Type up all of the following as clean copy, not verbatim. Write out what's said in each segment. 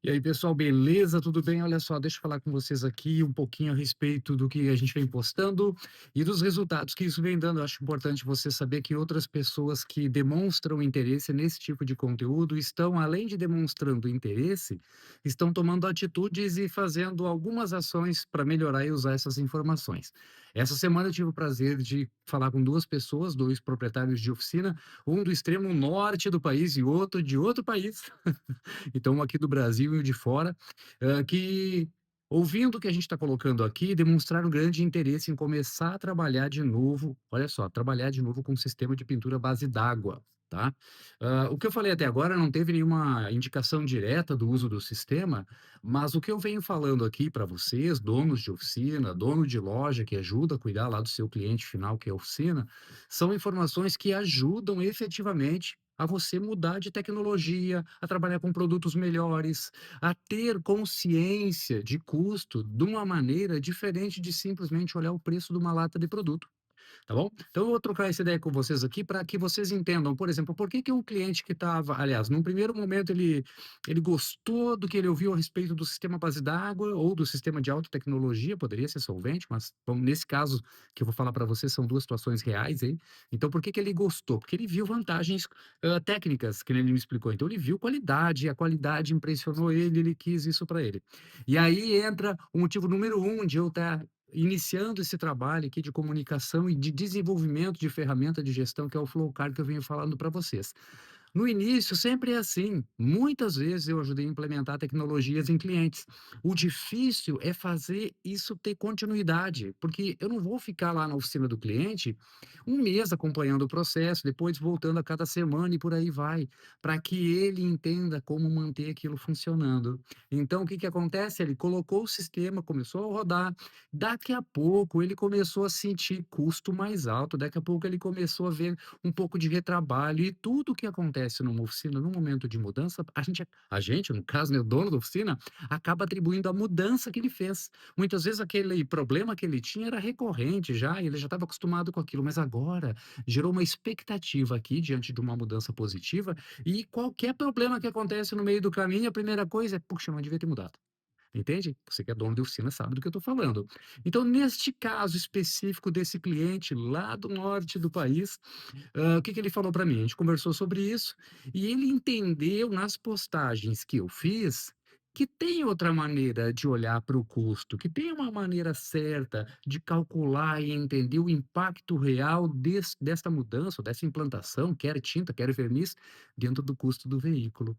E aí, pessoal, beleza? Tudo bem? Olha só, deixa eu falar com vocês aqui um pouquinho a respeito do que a gente vem postando e dos resultados que isso vem dando. Eu acho importante você saber que outras pessoas que demonstram interesse nesse tipo de conteúdo estão, além de demonstrando interesse, estão tomando atitudes e fazendo algumas ações para melhorar e usar essas informações. Essa semana eu tive o prazer de falar com duas pessoas, dois proprietários de oficina, um do extremo norte do país e outro de outro país. Então, um aqui do Brasil e o de fora, que ouvindo o que a gente está colocando aqui, demonstraram grande interesse em começar a trabalhar de novo, olha só, trabalhar de novo com um sistema de pintura à base d'água, tá. O que eu falei até agora não teve nenhuma indicação direta do uso do sistema, mas o que eu venho falando aqui para vocês, donos de oficina, dono de loja que ajuda a cuidar lá do seu cliente final, que é a oficina, são informações que ajudam efetivamente a você mudar de tecnologia, a trabalhar com produtos melhores, a ter consciência de custo de uma maneira diferente de simplesmente olhar o preço de uma lata de produto. Tá bom? Então eu vou trocar essa ideia com vocês aqui para que vocês entendam, por exemplo, por que que um cliente que estava, aliás, num primeiro momento ele gostou do que ele ouviu a respeito do sistema base d'água ou do sistema de alta tecnologia, poderia ser solvente, mas vamos nesse caso que eu vou falar para vocês são 2 situações reais aí. Então por que que ele gostou? Porque ele viu vantagens, técnicas, que nem ele me explicou. Então ele viu qualidade, a qualidade impressionou ele, ele quis isso para ele. E aí entra o motivo número um de eu estar iniciando esse trabalho aqui de comunicação e de desenvolvimento de ferramenta de gestão, que é o Flowcard que eu venho falando para vocês. No início, sempre é assim. Muitas vezes eu ajudei a implementar tecnologias em clientes. O difícil é fazer isso ter continuidade, porque eu não vou ficar lá na oficina do cliente um mês acompanhando o processo, depois voltando a cada semana e por aí vai, para que ele entenda como manter aquilo funcionando. Então, o que que acontece? Ele colocou o sistema, começou a rodar, daqui a pouco ele começou a sentir custo mais alto, daqui a pouco ele começou a ver um pouco de retrabalho e tudo que acontece numa oficina, num momento de mudança, a gente, no caso, né, o dono da oficina, acaba atribuindo a mudança que ele fez. Muitas vezes aquele problema que ele tinha era recorrente já, e ele já estava acostumado com aquilo, mas agora gerou uma expectativa aqui diante de uma mudança positiva, e qualquer problema que acontece no meio do caminho, a primeira coisa é: "Puxa, não devia ter mudado". Entende? Você que é dono de oficina sabe do que eu estou falando. Então, neste caso específico desse cliente lá do norte do país, o que que ele falou para mim? A gente conversou sobre isso e ele entendeu nas postagens que eu fiz que tem outra maneira de olhar para o custo, que tem uma maneira certa de calcular e entender o impacto real desta mudança, dessa implantação, quer tinta, quer verniz, dentro do custo do veículo.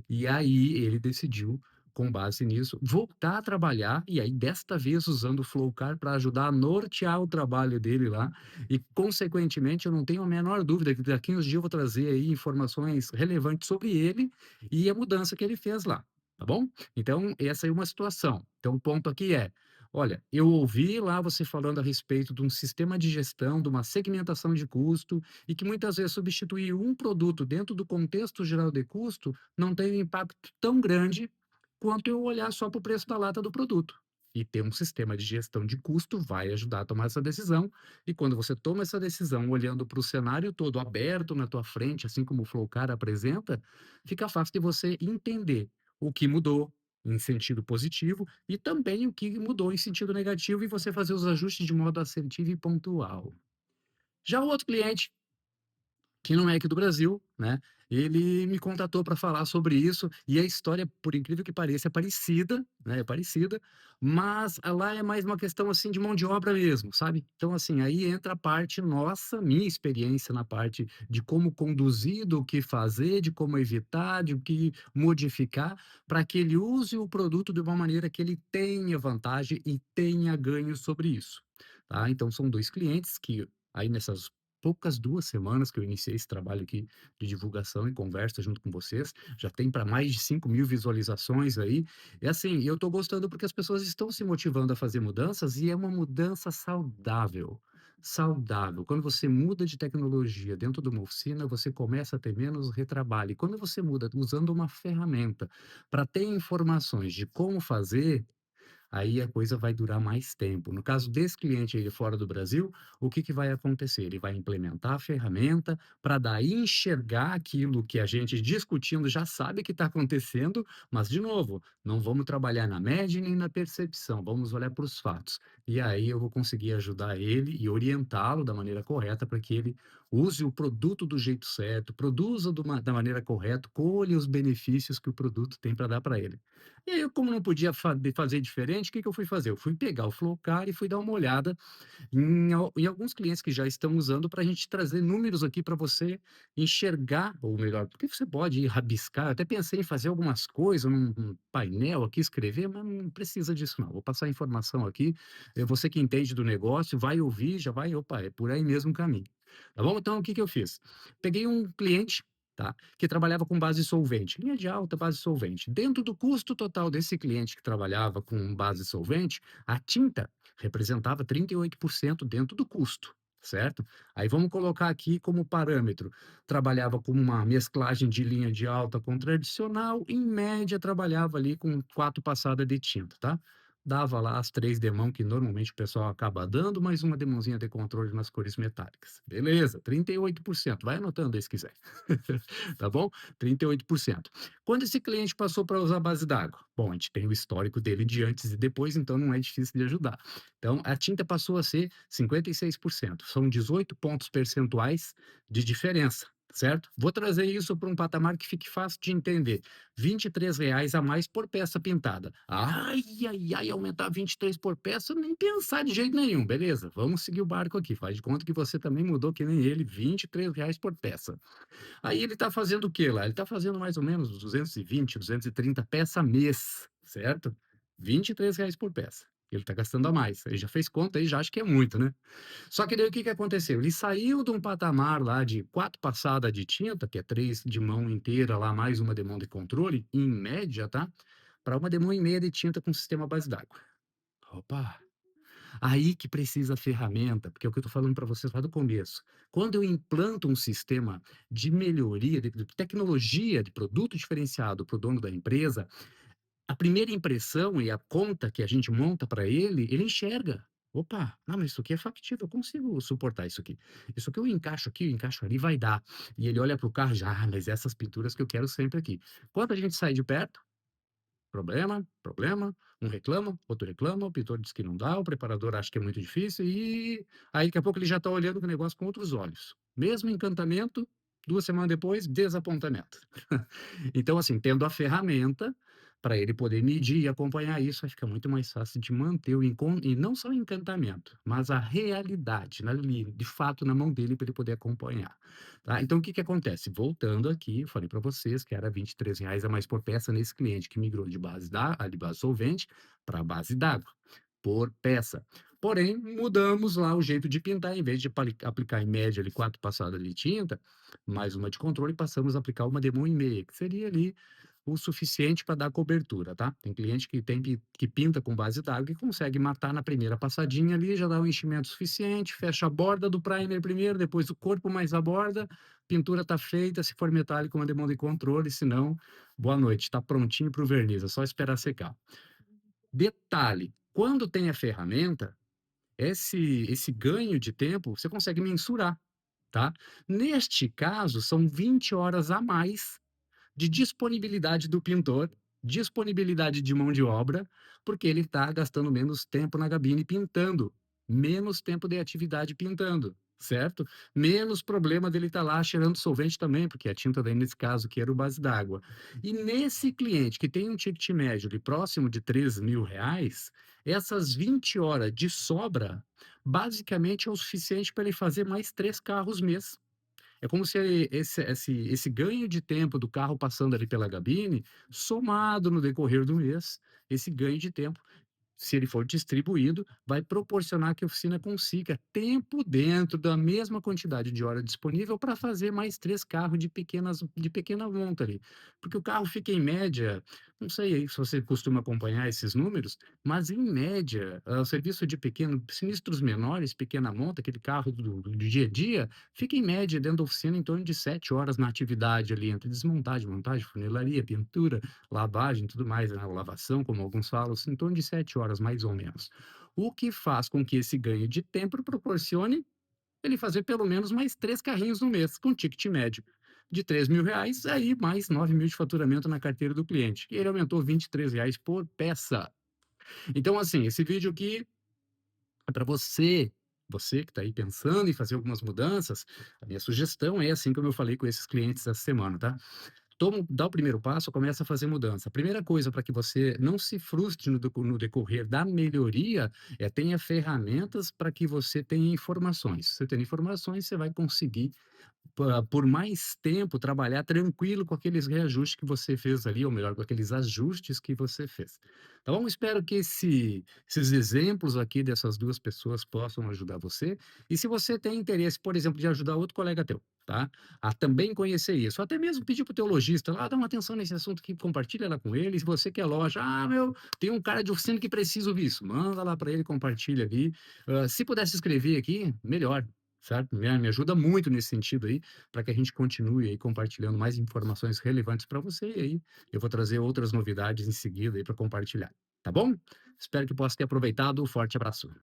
E aí ele decidiu, com base nisso, voltar a trabalhar, e aí desta vez usando o Flowcar para ajudar a nortear o trabalho dele lá, e consequentemente eu não tenho a menor dúvida que daqui uns dias eu vou trazer aí informações relevantes sobre ele e a mudança que ele fez lá, tá bom? Então essa é uma situação. Então o ponto aqui é, olha, eu ouvi lá você falando a respeito de um sistema de gestão, de uma segmentação de custo, e que muitas vezes substituir um produto dentro do contexto geral de custo não tem um impacto tão grande quanto eu olhar só para o preço da lata do produto. E ter um sistema de gestão de custo vai ajudar a tomar essa decisão. E quando você toma essa decisão olhando para o cenário todo aberto na tua frente, assim como o Flowcar apresenta, fica fácil de você entender o que mudou em sentido positivo e também o que mudou em sentido negativo e você fazer os ajustes de modo assertivo e pontual. Já o outro cliente que não é aqui do Brasil, né, ele me contatou para falar sobre isso, e a história, por incrível que pareça, é parecida, né, é parecida, mas lá é mais uma questão, assim, de mão de obra mesmo, sabe. Então, assim, aí entra a parte nossa, minha experiência na parte de como conduzir, do que fazer, de como evitar, de o que modificar, para que ele use o produto de uma maneira que ele tenha vantagem e tenha ganho sobre isso, tá. Então são 2 clientes que aí nessas poucas 2 semanas que eu iniciei esse trabalho aqui de divulgação e conversa junto com vocês, já tem para mais de 5.000 visualizações aí. É assim, eu estou gostando porque as pessoas estão se motivando a fazer mudanças e é uma mudança saudável, saudável. Quando você muda de tecnologia dentro de uma oficina, você começa a ter menos retrabalho. E quando você muda usando uma ferramenta para ter informações de como fazer, aí a coisa vai durar mais tempo. No caso desse cliente aí de fora do Brasil, o que que vai acontecer? Ele vai implementar a ferramenta para daí enxergar aquilo que a gente discutindo já sabe que está acontecendo, mas de novo, não vamos trabalhar na média nem na percepção, vamos olhar para os fatos. E aí eu vou conseguir ajudar ele e orientá-lo da maneira correta para que ele use o produto do jeito certo, produza da maneira correta, colha os benefícios que o produto tem para dar para ele. E aí, eu, como não podia fazer diferente, o que que eu fui fazer? Eu fui pegar o Flowcar e fui dar uma olhada em alguns clientes que já estão usando para a gente trazer números aqui para você enxergar, ou melhor, porque você pode ir rabiscar. Eu até pensei em fazer algumas coisas num painel aqui, escrever, mas não precisa disso não. Vou passar a informação aqui. Você que entende do negócio, vai ouvir, já vai, opa, é por aí mesmo o caminho. Tá bom? Então, o que que eu fiz? Peguei um cliente, tá, que trabalhava com base solvente, linha de alta, base solvente. Dentro do custo total desse cliente que trabalhava com base solvente, a tinta representava 38% dentro do custo, certo? Aí vamos colocar aqui como parâmetro, trabalhava com uma mesclagem de linha de alta com tradicional, em média trabalhava ali com 4 passadas de tinta, tá? Dava lá as 3 demão que normalmente o pessoal acaba dando, mais uma demãozinha de controle nas cores metálicas. Beleza, 38%, vai anotando aí se quiser. Tá bom? 38%. Quando esse cliente passou para usar base d'água? Bom, a gente tem o histórico dele de antes e depois, então não é difícil de ajudar. Então, a tinta passou a ser 56%. São 18 pontos percentuais de diferença, certo? Vou trazer isso para um patamar que fique fácil de entender. R$ 23 a mais por peça pintada. Ai, ai, ai, aumentar 23 por peça, nem pensar de jeito nenhum, beleza? Vamos seguir o barco aqui. Faz de conta que você também mudou que nem ele, R$ 23 por peça. Aí ele está fazendo o quê lá? Ele está fazendo mais ou menos 220, 230 peça mês, certo? R$ 23 por peça. Ele está gastando a mais. Ele já fez conta aí, já acha que é muito, né? Só que daí o que que aconteceu? Ele saiu de um patamar lá de 4 passadas de tinta, que é 3 de mão inteira lá, mais uma de mão de controle, em média, tá? Para uma de mão e meia de tinta com sistema base d'água. Opa! Aí que precisa a ferramenta, porque é o que eu estou falando para vocês lá do começo. Quando eu implanto um sistema de melhoria, de tecnologia, de produto diferenciado para o dono da empresa, a primeira impressão e a conta que a gente monta para ele, ele enxerga. Opa, não, mas isso aqui é factível, eu consigo suportar isso aqui. Isso aqui eu encaixo ali, vai dar. E ele olha para o carro já, mas essas pinturas que eu quero sempre aqui. Quando a gente sai de perto, problema, problema, um reclama, outro reclama, o pintor diz que não dá, o preparador acha que é muito difícil e aí daqui a pouco ele já está olhando o negócio com outros olhos. Mesmo encantamento, 2 semanas depois, desapontamento. Então, assim, tendo a ferramenta para ele poder medir e acompanhar isso, aí fica muito mais fácil de manter e não só o encantamento, mas a realidade, né, ali, de fato, na mão dele para ele poder acompanhar, tá? Então, o que que acontece? Voltando aqui, eu falei para vocês que era R$ 23 a mais por peça nesse cliente que migrou de base solvente para base d'água, por peça. Porém, mudamos lá o jeito de pintar, em vez de aplicar em média ali 4 passadas de tinta, mais uma de controle, passamos a aplicar uma de 1,5, que seria ali o suficiente para dar cobertura, tá? Tem cliente que pinta com base d'água e consegue matar na primeira passadinha ali, já dá o enchimento suficiente, fecha a borda do primer primeiro, depois o corpo mais a borda, pintura tá feita, se for metálico, uma demão de controle, se não, boa noite, tá prontinho para o verniz, é só esperar secar. Detalhe, quando tem a ferramenta, esse ganho de tempo você consegue mensurar, tá? Neste caso, são 20 horas a mais de disponibilidade do pintor, disponibilidade de mão de obra, porque ele está gastando menos tempo na cabine pintando, menos tempo de atividade pintando, certo? Menos problema dele estar lá cheirando solvente também, porque a tinta daí nesse caso que era o base d'água. E nesse cliente que tem um ticket médio de próximo de R$ 3.000, essas 20 horas de sobra, basicamente é o suficiente para ele fazer mais 3 carros mês. É como se esse ganho de tempo do carro passando ali pela cabine, somado no decorrer do mês, esse ganho de tempo, se ele for distribuído, vai proporcionar que a oficina consiga tempo dentro da mesma quantidade de hora disponível para fazer mais 3 carros de pequena monta ali. Porque o carro fica em média, não sei aí se você costuma acompanhar esses números, mas em média, o serviço de pequeno sinistros menores, pequena monta, aquele carro do dia a dia, fica em média dentro da oficina em torno de 7 horas na atividade ali, entre desmontagem, montagem, funilaria, pintura, lavagem, tudo mais, né, lavação, como alguns falam, assim, em torno de 7 horas horas mais ou menos. O que faz com que esse ganho de tempo proporcione ele fazer pelo menos mais 3 carrinhos no mês, com ticket médio de R$ 3.000, aí mais 9.000 de faturamento na carteira do cliente. E ele aumentou R$ 23 por peça. Então, assim, esse vídeo aqui é para você que está aí pensando em fazer algumas mudanças, a minha sugestão é assim como eu falei com esses clientes essa semana, tá? Dá o primeiro passo, começa a fazer mudança. A primeira coisa para que você não se frustre no decorrer da melhoria é tenha ferramentas para que você tenha informações. Você tendo informações, você vai conseguir por mais tempo, trabalhar tranquilo com aqueles reajustes que você fez ali, ou melhor, com aqueles ajustes que você fez. Tá bom? Espero que esses exemplos aqui dessas 2 pessoas possam ajudar você. E se você tem interesse, por exemplo, de ajudar outro colega teu, tá, a também conhecer isso, ou até mesmo pedir para o teu lojista lá, dá uma atenção nesse assunto aqui, compartilha lá com ele. Se você que é loja: "Ah, meu, tem um cara de oficina que precisa ouvir isso", manda lá para ele, compartilha ali. Se pudesse escrever aqui, melhor, certo? Me ajuda muito nesse sentido aí, para que a gente continue aí compartilhando mais informações relevantes para você, e aí eu vou trazer outras novidades em seguida aí para compartilhar, tá bom? Espero que possa ter aproveitado. Forte abraço.